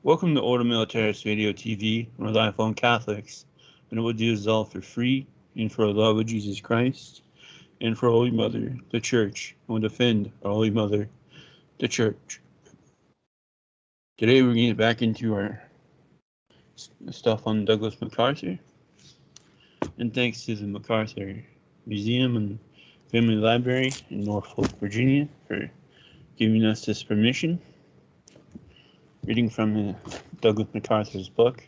Welcome to Order Militaris Radio TV, where life on Catholics, and what do is all for free, and for the love of Jesus Christ, and for Holy Mother, the Church, and we'll defend our Holy Mother, the Church. Today we're going to get back into our stuff on Douglas MacArthur, and thanks to the MacArthur Museum and Family Library in Norfolk, Virginia, for giving us this permission. Reading from Douglas MacArthur's book,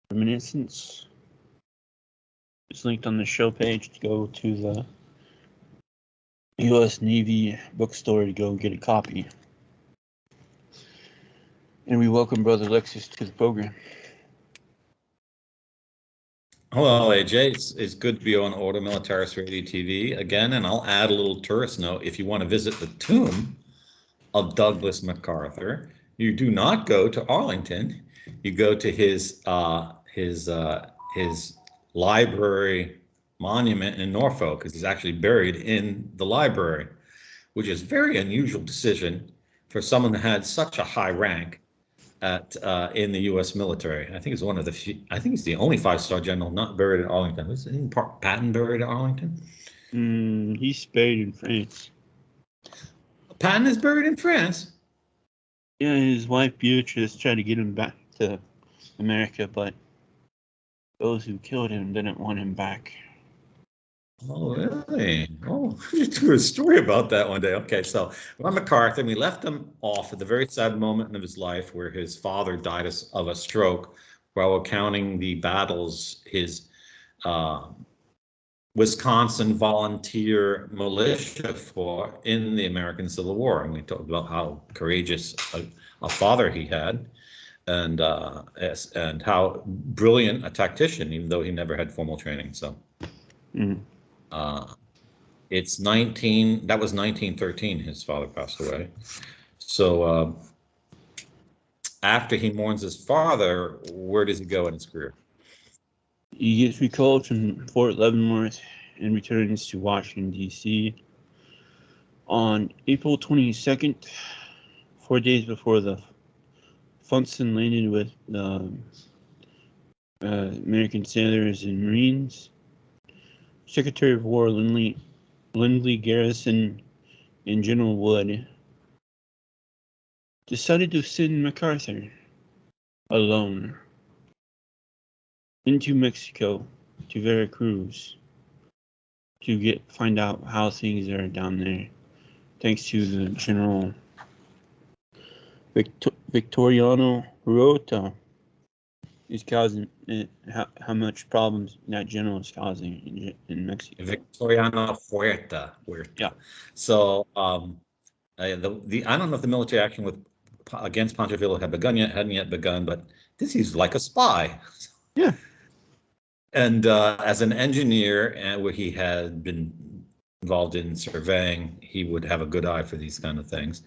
Reminiscence. It's linked on the show page to go to the U.S. Navy bookstore to go get a copy. And we welcome Brother Lexus to the program. Hello, AJ. It's good to be on Order Militaris Radio TV again, and I'll add a little tourist note. If you want to visit the tomb of Douglas MacArthur, you do not go to Arlington. You go to his library monument in Norfolk, because he's actually buried in the library, which is a very unusual decision for someone that had such a high rank in the U.S. military. I think it's one of the few. I think he's the only five-star general not buried in Arlington. Was Patton buried in Arlington? He's buried in France. Patton is buried in France. Yeah, his wife Beatrice tried to get him back to America, but those who killed him didn't want him back. Oh, really? Oh, you do a story about that one day. Okay, so Ron MacArthur, we left him off at the very sad moment of his life where his father died of a stroke while recounting the battles his Wisconsin volunteer militia fought in the American Civil War. And we talked about how courageous a father he had, and how brilliant a tactician, even though he never had formal training. So it's that was 1913 his father passed away. So after he mourns his father, where does he go in his career? He gets recalled from Fort Leavenworth and returns to Washington, D.C. on April 22nd, 4 days before the Funson landed with the American sailors and Marines. Secretary of War Lindley Garrison and General Wood decided to send MacArthur alone into Mexico to Veracruz to find out how things are down there, thanks to the General Victoriano Huerta is causing how much problems that general is causing in Mexico. Victoriano Huerta. Yeah. So I don't know if the military action against Pancho Villa hadn't yet begun, but this is like a spy. Yeah. And as an engineer, where he had been involved in surveying, he would have a good eye for these kind of things.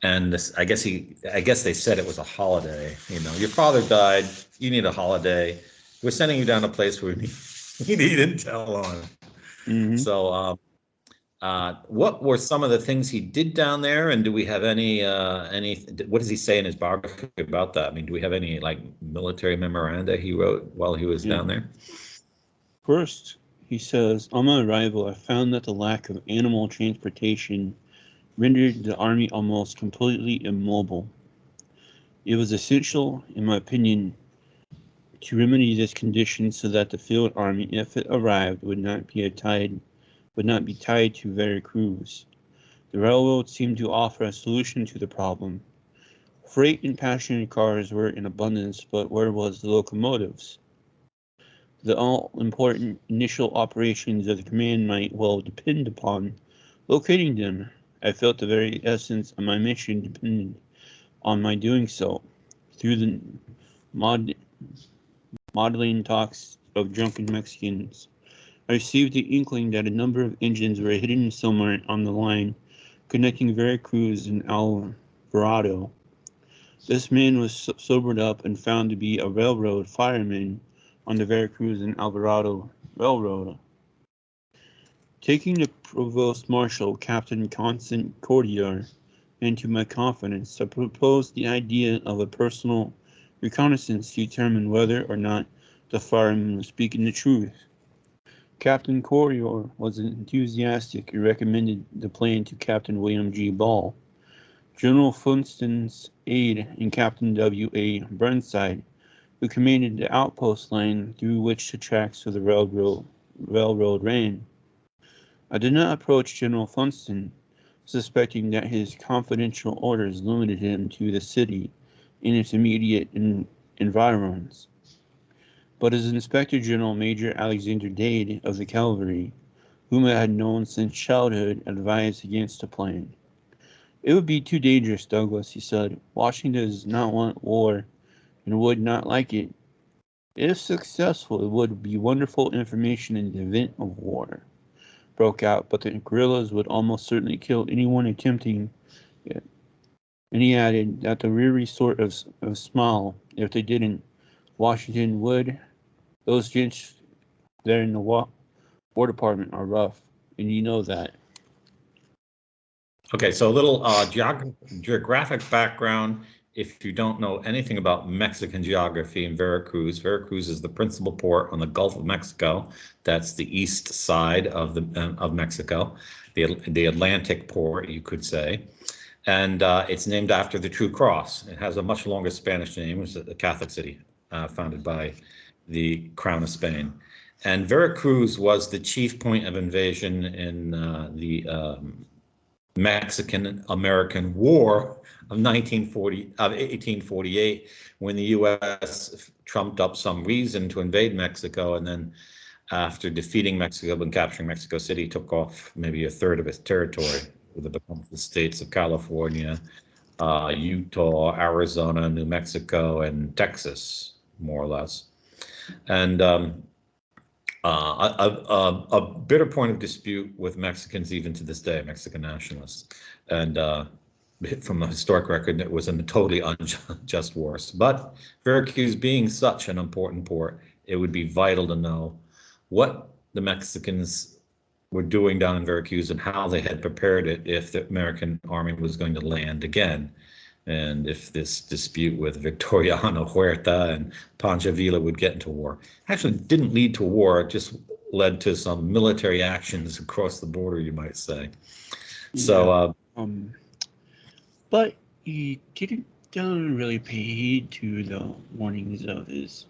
And I guess they said it was a holiday. You know, your father died. You need a holiday. We're sending you down a place where you need intel on. Mm-hmm. So, what were some of the things he did down there? And do we have any? What does he say in his biography about that? I mean, do we have any military memoranda he wrote while he was down there? First, he says, on my arrival, I found that the lack of animal transportation rendered the army almost completely immobile. It was essential, in my opinion, to remedy this condition so that the field army, if it arrived, would not be tied to Veracruz. The railroad seemed to offer a solution to the problem. Freight and passenger cars were in abundance, but where was the locomotives? The all-important initial operations of the command might well depend upon locating them. I felt the very essence of my mission depended on my doing so. Through the modeling talks of drunken Mexicans, I received the inkling that a number of engines were hidden somewhere on the line connecting Veracruz and Alvarado. This man was sobered up and found to be a railroad fireman on the Veracruz and Alvarado Railroad. Taking the Provost Marshal, Captain Constant Cordier, into my confidence, I proposed the idea of a personal reconnaissance to determine whether or not the fireman was speaking the truth. Captain Corrior was enthusiastic and recommended the plan to Captain William G. Ball. General Funston's aide and Captain W. A. Burnside, who commanded the outpost line through which the tracks of the railroad ran. I did not approach General Funston, suspecting that his confidential orders limited him to the city and its immediate environs. But as Inspector General Major Alexander Dade of the cavalry, whom I had known since childhood, advised against the plan. It would be too dangerous, Douglas, he said. Washington does not want war and would not like it. If successful, it would be wonderful information in the event of war. Broke out, but the guerrillas would almost certainly kill anyone attempting it. And he added that the weary sort of smile, if they didn't, Washington would. Those gents there in the War Department are rough, and you know that. Okay, so a little geographic background. If you don't know anything about Mexican geography in Veracruz, Veracruz is the principal port on the Gulf of Mexico. That's the east side of Mexico, the Atlantic port, you could say. And it's named after the True Cross. It has a much longer Spanish name. It's a Catholic city founded by the Crown of Spain. And Veracruz was the chief point of invasion in the Mexican-American War of 1848, when the U.S. trumped up some reason to invade Mexico, and then after defeating Mexico and capturing Mexico City, took off maybe a third of its territory, with the states of California, Utah, Arizona, New Mexico, and Texas, more or less. And a bitter point of dispute with Mexicans even to this day, Mexican nationalists. And from the historic record, it was a totally unjust war. But Veracruz being such an important port, it would be vital to know what the Mexicans were doing down in Veracruz and how they had prepared it if the American army was going to land again. And if this dispute with Victoriano Huerta and Pancho Villa would get into war. Actually didn't lead to war, it just led to some military actions across the border, you might say. So, but he didn't really pay heed to the warnings of his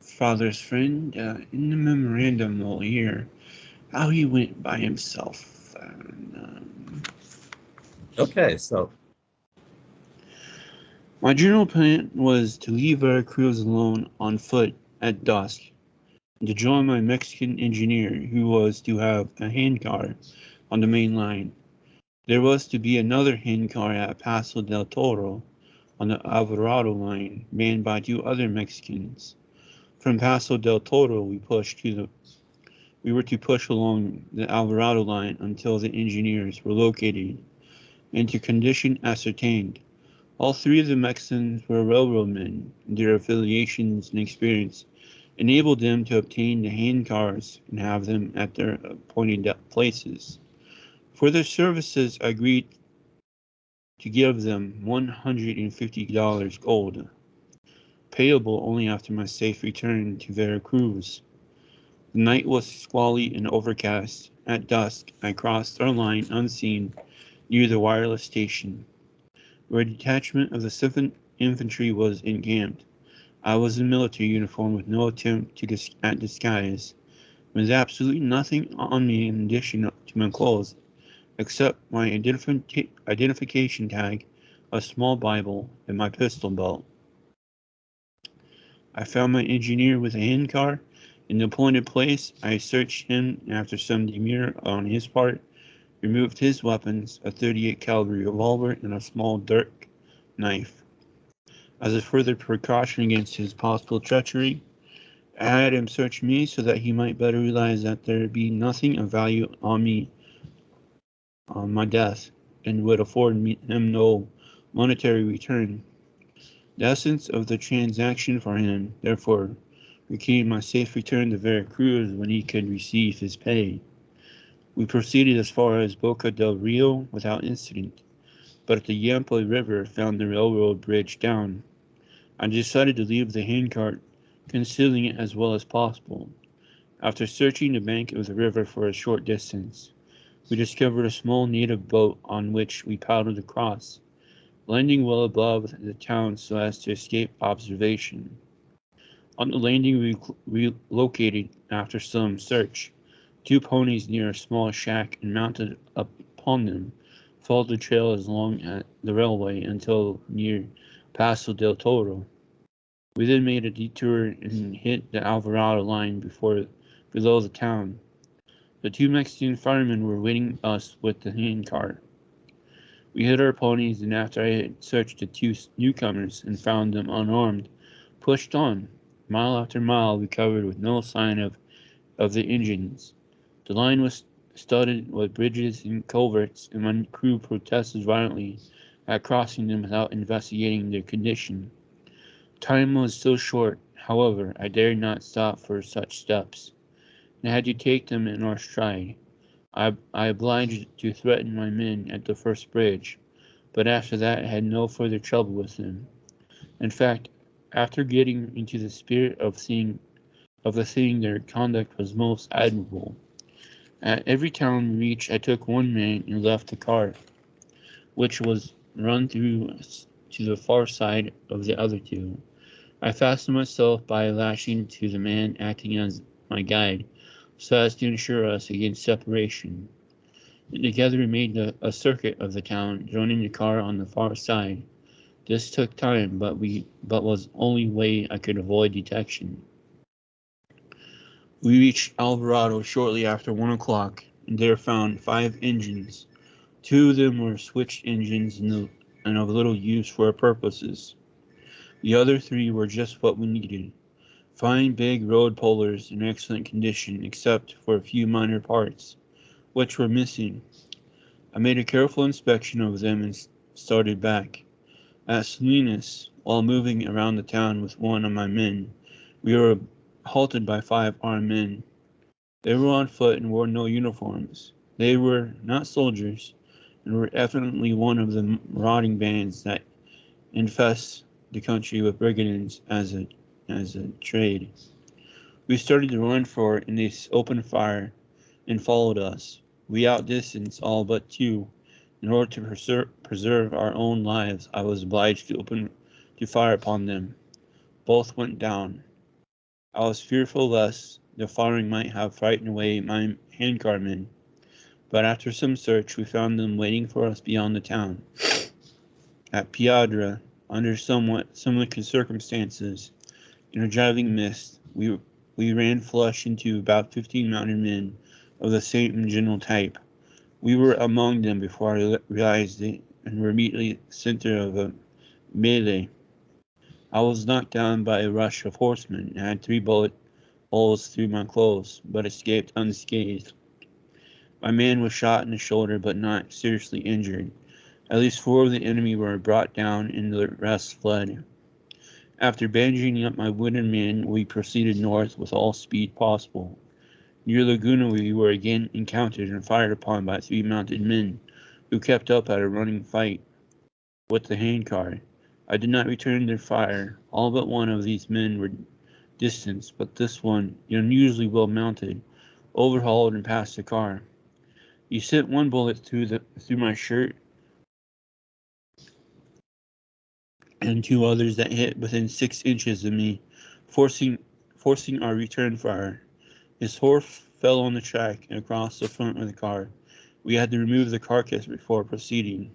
father's friend. In the memorandum we'll hear how he went by himself. Okay, so my general plan was to leave Veracruz alone on foot at dusk, and to join my Mexican engineer, who was to have a handcar on the main line. There was to be another handcar at Paso del Toro on the Alvarado line, manned by 2 other Mexicans. From Paso del Toro, we were to push along the Alvarado line until the engineers were located and to condition ascertained. All 3 of the Mexicans were railroadmen, and their affiliations and experience enabled them to obtain the handcars and have them at their appointed places. For their services, I agreed to give them $150 gold, payable only after my safe return to Veracruz. The night was squally and overcast. At dusk, I crossed our line unseen near the wireless station, where a detachment of the 7th Infantry was encamped. I was in military uniform with no attempt at disguise. There was absolutely nothing on me in addition to my clothes, except my identification tag, a small Bible, and my pistol belt. I found my engineer with a handcar in the appointed place. I searched him, and after some demur on his part, removed his weapons, a .38 caliber revolver and a small dirk knife. As a further precaution against his possible treachery, I had him search me so that he might better realize that there would be nothing of value on me on my death, and would afford him no monetary return. The essence of the transaction for him, therefore, became my safe return to Veracruz when he could receive his pay. We proceeded as far as Boca del Rio without incident, but at the Yampa River found the railroad bridge down. I decided to leave the handcart, concealing it as well as possible. After searching the bank of the river for a short distance, we discovered a small native boat on which we paddled across, landing well above the town so as to escape observation. On the landing, we located, after some search, two ponies near a small shack and mounted upon them, followed the trail as long as the railway until near Paso del Toro. We then made a detour and hit the Alvarado line below the town. The two Mexican firemen were waiting us with the handcart. We hid our ponies, and after I had searched the two newcomers and found them unarmed, pushed on. Mile after mile we covered with no sign of the Indians. The line was studded with bridges and culverts, and my crew protested violently at crossing them without investigating their condition. Time was so short, however, I dared not stop for such steps, and had to take them in our stride. I obliged to threaten my men at the first bridge, but after that I had no further trouble with them. In fact, after getting into the spirit of the thing, their conduct was most admirable. At every town we reached, I took one man and left the cart, which was run through to the far side of the other two. I fastened myself by lashing to the man acting as my guide, so as to ensure us against separation. And together we made a circuit of the town, joining the car on the far side. This took time, but was only way I could avoid detection. We reached Alvarado shortly after 1 o'clock, and there found 5 engines. Two of them were switched engines and of little use for our purposes. The other three were just what we needed. Fine big road pullers in excellent condition except for a few minor parts, which were missing. I made a careful inspection of them and started back. At Salinas, while moving around the town with one of my men, we were halted by 5 armed men. They were on foot and wore no uniforms. They were not soldiers, and were evidently one of the marauding bands that infest the country with brigands as a trade. We started to run for it, and they opened fire and followed us. We outdistanced all but two. In order to preserve our own lives, I was obliged to fire upon them. Both went down. I was fearful lest the firing might have frightened away my handguardmen, but after some search we found them waiting for us beyond the town. At Piedra, under somewhat similar circumstances, in a driving mist, we ran flush into about 15 mounted men of the same general type. We were among them before I realized it, and were immediately center of a melee. I was knocked down by a rush of horsemen, and had 3 bullet holes through my clothes, but escaped unscathed. My man was shot in the shoulder, but not seriously injured. At least 4 of the enemy were brought down, and the rest fled. After bandaging up my wounded men, we proceeded north with all speed possible. Near Laguna we were again encountered and fired upon by 3 mounted men, who kept up at a running fight with the handcart. I did not return their fire. All but one of these men were distanced, but this one, unusually well mounted, overhauled and passed the car. He sent 1 bullet through my shirt, and 2 others that hit within 6 inches of me, forcing our return fire. His horse fell on the track and across the front of the car. We had to remove the carcass before proceeding.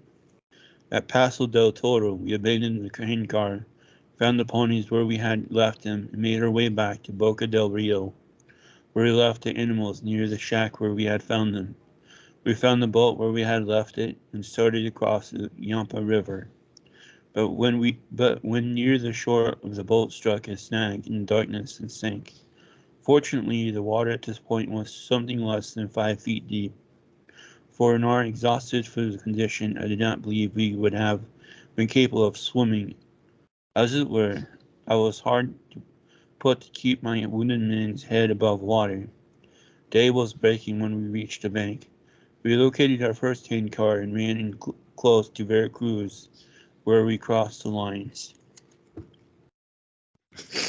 At Paso del Toro, we abandoned the handcar, found the ponies where we had left them, and made our way back to Boca del Rio, where we left the animals near the shack where we had found them. We found the boat where we had left it, and started across the Yampa River. But when near the shore, the boat struck a snag in darkness and sank. Fortunately, the water at this point was something less than 5 feet deep, for in our exhausted physical condition, I did not believe we would have been capable of swimming. As it were, I was hard put to keep my wounded man's head above water. Day was breaking when we reached the bank. We located our first handcar and ran in close to Veracruz, where we crossed the lines.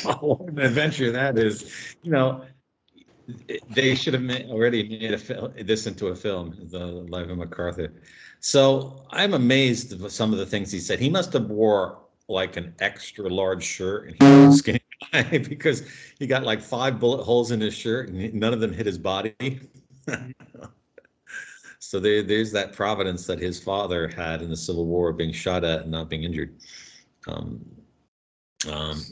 what an adventure that is. You know, they should have already made this into a film, The Life of MacArthur. So I'm amazed at some of the things he said. He must have wore like an extra large shirt, and he was a skinny guy because he got like 5 bullet holes in his shirt, and none of them hit his body. So there's that providence that his father had in the Civil War, being shot at and not being injured. Um,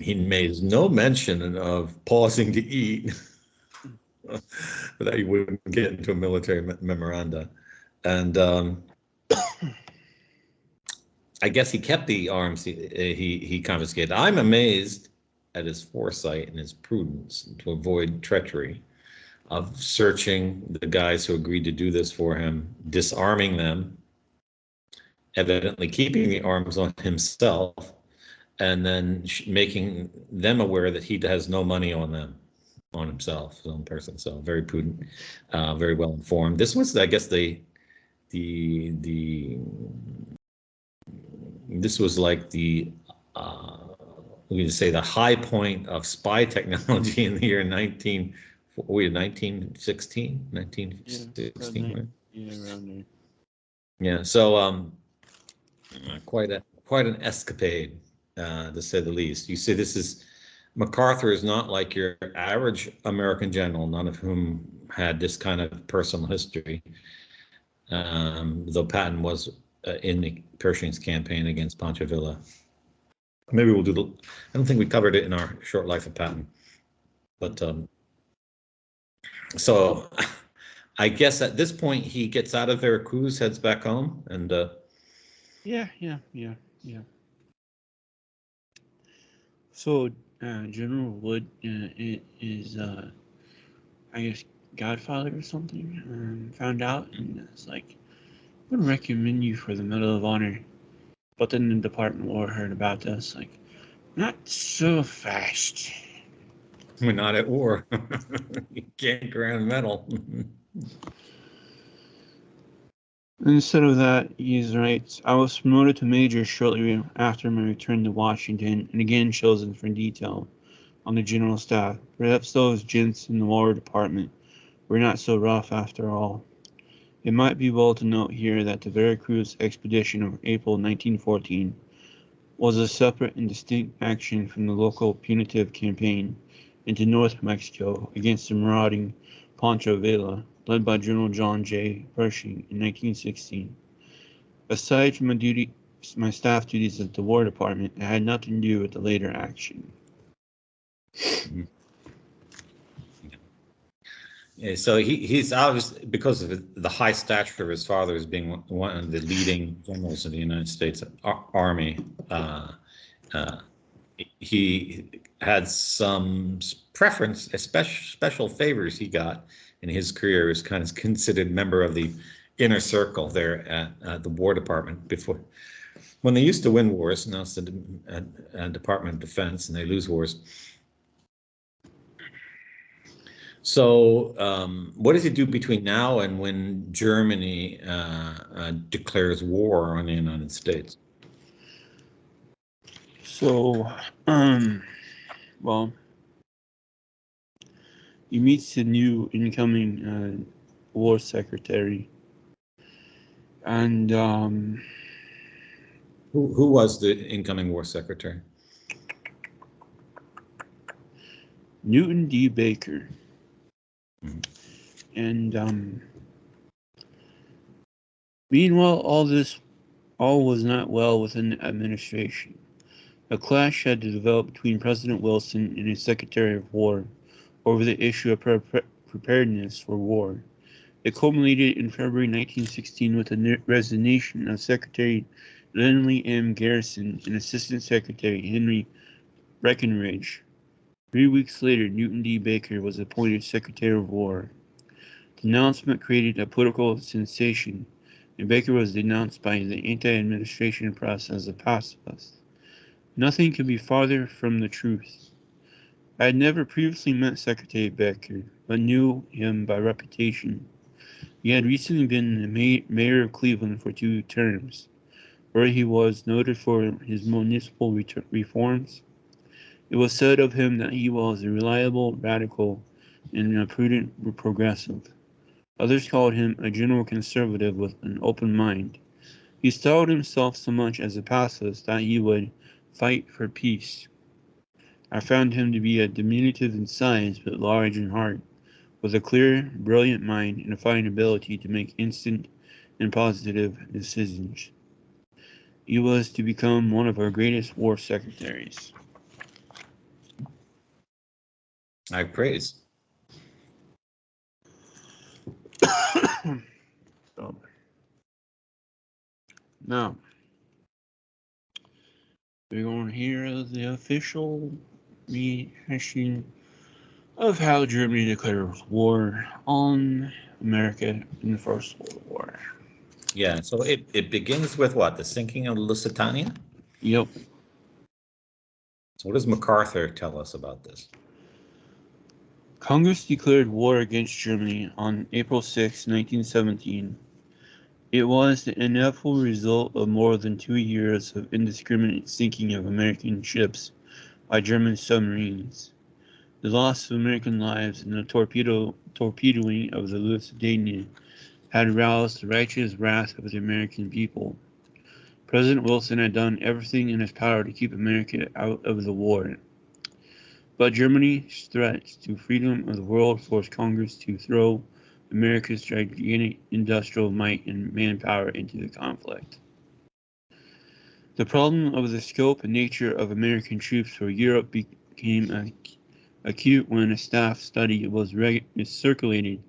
he made no mention of pausing to eat, that he wouldn't get into a military memoranda. And I guess he kept the arms he confiscated. I'm amazed at his foresight and his prudence to avoid treachery, of searching the guys who agreed to do this for him, disarming them, evidently keeping the arms on himself, and then making them aware that he has no money on them, on himself, his own person. So very prudent, very well informed. This was, I guess, the this was like the we can say the high point of spy technology in the year 1916, 1916, Yeah, right? yeah, around there. Yeah, so quite an escapade, to say the least. You see, this is MacArthur is not like your average American general, none of whom had this kind of personal history. Though Patton was in Pershing's campaign against Pancho Villa. Maybe we'll do the. I don't think we covered it in our short life of Patton, but so I guess at this point he gets out of Veracruz, heads back home, and Yeah. So, General Wood is, I guess, Godfather or something. Found out, and it's like, I would recommend you for the Medal of Honor. But then the Department of War heard about this, like, not so fast. we're not at war. You can't grant a medal. Instead of that, he writes, I was promoted to major shortly after my return to Washington, and again chosen for detail on the general staff. Perhaps those gents in the War Department were not so rough after all. It might be well to note here that the Veracruz expedition of April 1914 was a separate and distinct action from the local punitive campaign into North Mexico against the marauding Pancho Villa, led by General John J. Pershing in 1916. Aside from my staff duties at the War Department, it had nothing to do with the later action. Yeah, so he's obviously, because of the high stature of his father as being one of the leading generals of the United States Army. He had some preference, special favors he got in his career as kind of considered member of the inner circle there at the War Department before, when they used to win wars. Now it's the Department of Defense, and they lose wars. So, what does he do between now and when Germany declares war on the United States? So, well, he meets the new incoming war secretary, and Who was the incoming war secretary? Newton D. Baker. Mhm. And meanwhile, all was not well within the administration. A clash had to develop between President Wilson and his Secretary of War over the issue of preparedness for war. It culminated in February 1916 with the resignation of Secretary Lindley M. Garrison and Assistant Secretary Henry Breckinridge. 3 weeks later, Newton D. Baker was appointed Secretary of War. The announcement created a political sensation, and Baker was denounced by the anti-administration press as a pacifist. Nothing could be farther from the truth. I had never previously met Secretary Baker, but knew him by reputation. He had recently been the mayor of Cleveland for 2 terms, where he was noted for his municipal reforms. It was said of him that he was a reliable radical and a prudent progressive. Others called him a general conservative with an open mind. He styled himself so much as a pacifist that he would fight for peace. I found him to be a diminutive in size but large in heart, with a clear, brilliant mind and a fine ability to make instant and positive decisions. He was to become one of our greatest war secretaries. I praise. So, now, we're going to hear the official rehashing of how Germany declared war on America in the First World War. Yeah, so it begins with what? The sinking of Lusitania? Yep. So what does MacArthur tell us about this? Congress declared war against Germany on April 6, 1917. It was the inevitable result of more than 2 years of indiscriminate sinking of American ships by German submarines. The loss of American lives and the torpedoing of the Lusitania had roused the righteous wrath of the American people. President Wilson had done everything in his power to keep America out of the war. But Germany's threats to freedom of the world forced Congress to throw America's gigantic industrial might and manpower into the conflict. The problem of the scope and nature of American troops for Europe became acute when a staff study was circulated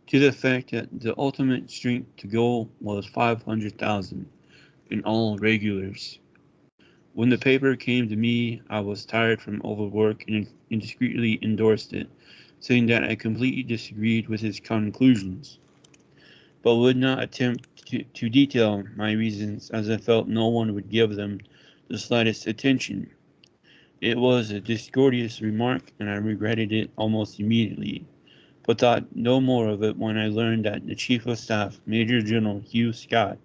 to the effect that the ultimate strength to go was 500,000 in all regulars. When the paper came to me, I was tired from overwork and indiscreetly endorsed it, saying that I completely disagreed with his conclusions, but would not attempt to detail my reasons as I felt no one would give them the slightest attention. It was a discourteous remark, and I regretted it almost immediately, but thought no more of it when I learned that the Chief of Staff, Major General Hugh Scott,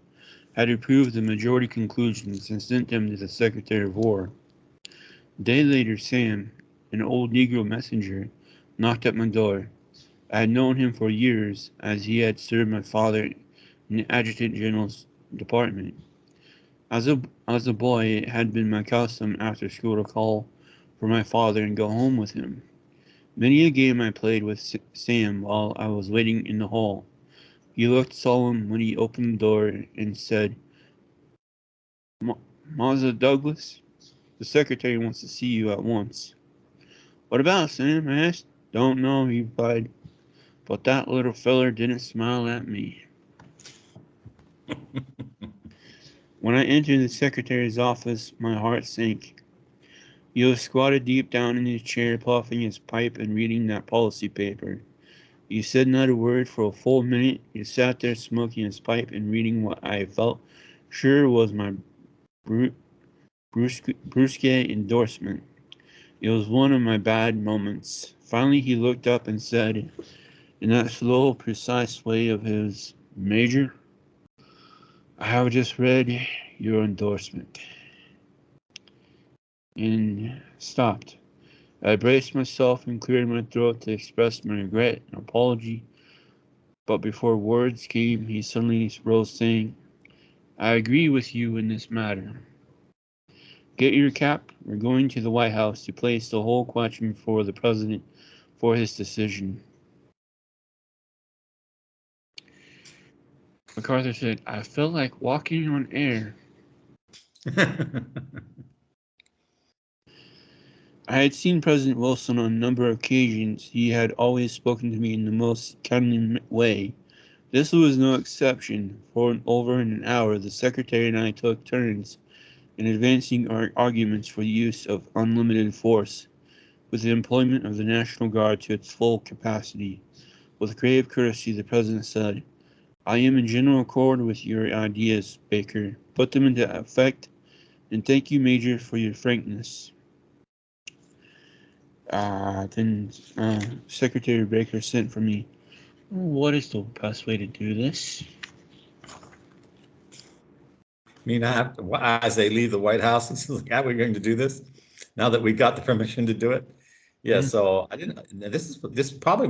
had approved the majority conclusions and sent them to the Secretary of War. A day later, Sam, an old Negro messenger, knocked at my door. I had known him for years, as he had served my father in the Adjutant General's department. As a boy, it had been my custom after school to call for my father and go home with him. Many a game I played with Sam while I was waiting in the hall. He looked solemn when he opened the door and said, "Massa Douglas, the secretary wants to see you at once." "What about, Sam?" I asked. "Don't know," he replied, but that little feller didn't smile at me. When I entered the secretary's office, my heart sank. He was squatted deep down in his chair, puffing his pipe and reading that policy paper. He said not a word for a full minute. He sat there smoking his pipe and reading what I felt sure was my brusque endorsement. It was one of my bad moments. Finally, he looked up and said, in that slow, precise way of his, "Major, I have just read your endorsement," and stopped. I braced myself and cleared my throat to express my regret and apology, but before words came, he suddenly rose, saying, "I agree with you in this matter. Get your cap. We're going to the White House to place the whole question before the President for his decision." MacArthur said, "I felt like walking on air." I had seen President Wilson on a number of occasions. He had always spoken to me in the most kindly way. This was no exception. For over an hour, the Secretary and I took turns in advancing our arguments for the use of unlimited force, with the employment of the National Guard to its full capacity. With grave courtesy, the President said, "I am in general accord with your ideas, Baker. Put them into effect, and thank you, Major, for your frankness." Then Secretary Baker sent for me. "What is the best way to do this?" I mean, as they leave the White House, it's like, how are we going to do this? now that we got the permission to do it. Yeah, Mhm. so I didn't. This probably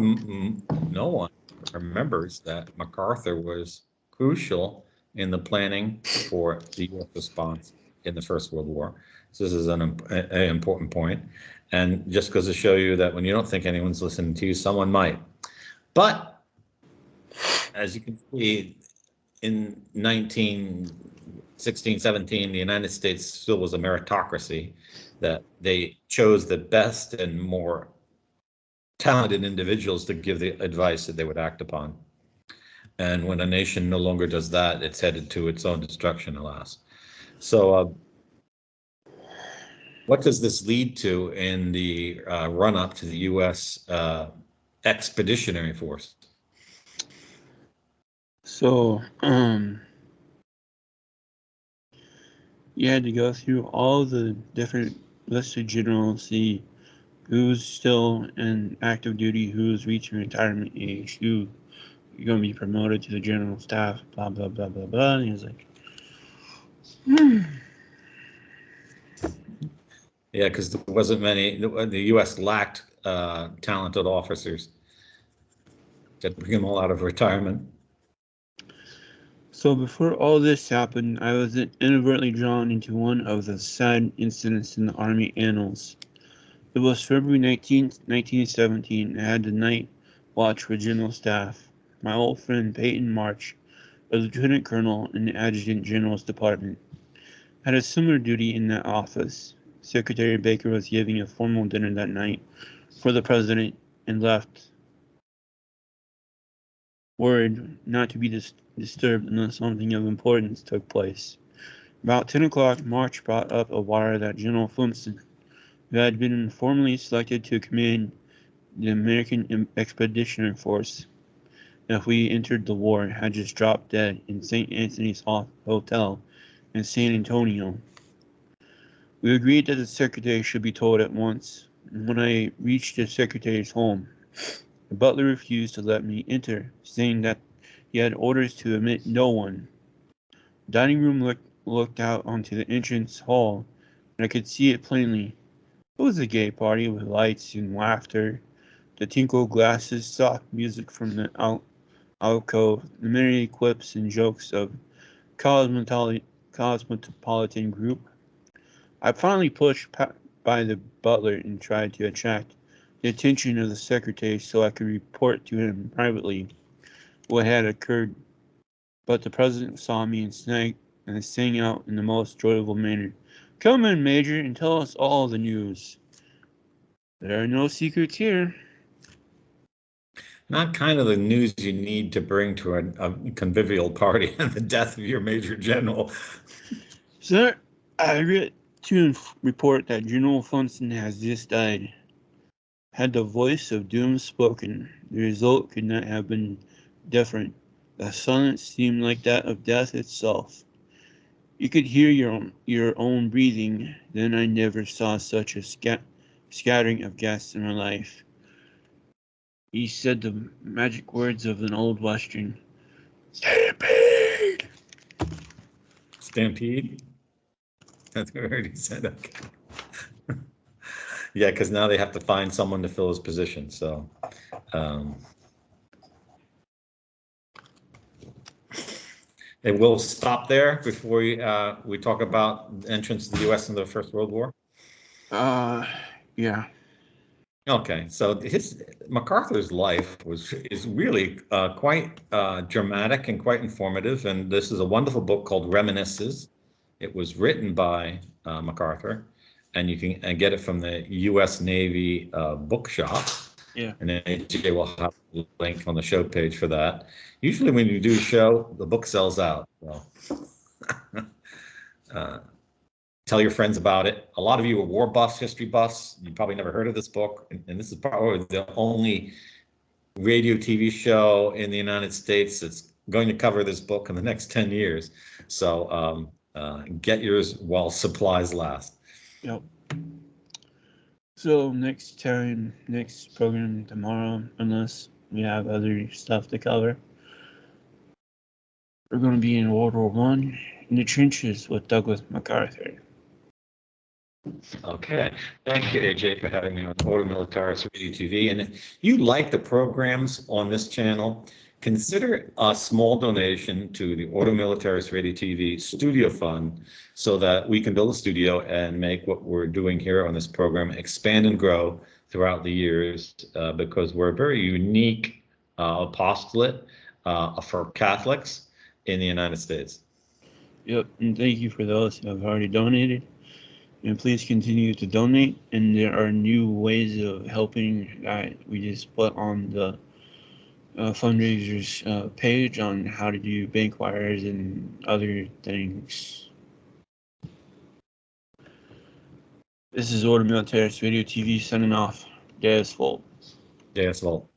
no one remembers that MacArthur was crucial in the planning for the U.S. response in the First World War. So this is an important point, and just goes to show you that when you don't think anyone's listening to you, someone might. But as you can see, in 1916, 17, the United States still was a meritocracy, that they chose the best and more talented individuals to give the advice that they would act upon. And when a nation no longer does that, it's headed to its own destruction, alas. So what does this lead to in the run-up to the U.S. Expeditionary Force? So, you had to go through all the different listed generals, see who's still in active duty, who's reaching retirement age, who you're going to be promoted to the general staff, blah, blah, blah, blah, blah. And he was like, Yeah, because there wasn't many, the U.S. lacked talented officers to bring them all out of retirement. So before all this happened, I was inadvertently drawn into one of the sad incidents in the Army annals. It was February 19th, 1917. I had the night watch for General Staff. My old friend Peyton March, a lieutenant colonel in the Adjutant General's Department, had a similar duty in that office. Secretary Baker was giving a formal dinner that night for the President and left word not to be disturbed unless something of importance took place. About 10 o'clock, March brought up a wire that General Flintstone, who had been informally selected to command the American Expeditionary Force if we entered the war, had just dropped dead in St. Anthony's Hotel in San Antonio. We agreed that the secretary should be told at once. When I reached the secretary's home, the butler refused to let me enter, saying that he had orders to admit no one. The dining room looked out onto the entrance hall, and I could see it plainly. It was a gay party with lights and laughter, the tinkle of glasses, soft music from the alcove, the merry quips and jokes of cosmopolitan group. I finally pushed by the butler and tried to attract the attention of the secretary so I could report to him privately what had occurred, but the president saw me and sang out in the most joyful manner, "Come in, Major, and tell us all the news. There are no secrets here." Not kind of the news you need to bring to a convivial party and the death of your major general. Sir, I regret to report that General Funston has just died. Had the voice of doom spoken, the result could not have been different. The silence seemed like that of death itself. You could hear your own breathing. Then I never saw such a scattering of gas in my life. He said the magic words of an old western. Stampede! Stampede? That's what I heard he said. Okay. Yeah, because now they have to find someone to fill his position. So, and we'll stop there before we talk about entrance to the U.S. into the First World War. Yeah. Okay, so his MacArthur's life is really quite dramatic and quite informative, and this is a wonderful book called Reminiscences. It was written by MacArthur, and you can get it from the U.S. Navy bookshop. Yeah. And AJ will have a link on the show page for that. Usually, when you do a show, the book sells out. So, tell your friends about it. A lot of you are war buffs, history buffs. You probably never heard of this book, and this is probably the only radio TV show in the United States that's going to cover this book in the next 10 years. So get yours while supplies last. Yep. So next program tomorrow, unless we have other stuff to cover, we're going to be in World War I in the trenches with Douglas MacArthur. Okay. Thank you, AJ, for having me on Auto Militaris Radio TV. And if you like the programs on this channel, consider a small donation to the Auto Militaris Radio TV Studio Fund so that we can build a studio and make what we're doing here on this program expand and grow throughout the years because we're a very unique apostolate for Catholics in the United States. Yep, and thank you for those who have already donated. And please continue to donate. And there are new ways of helping that we just put on the fundraisers page on how to do bank wires and other things. This is Order Militaris Radio TV signing off. Deus Volt. Deus Volt.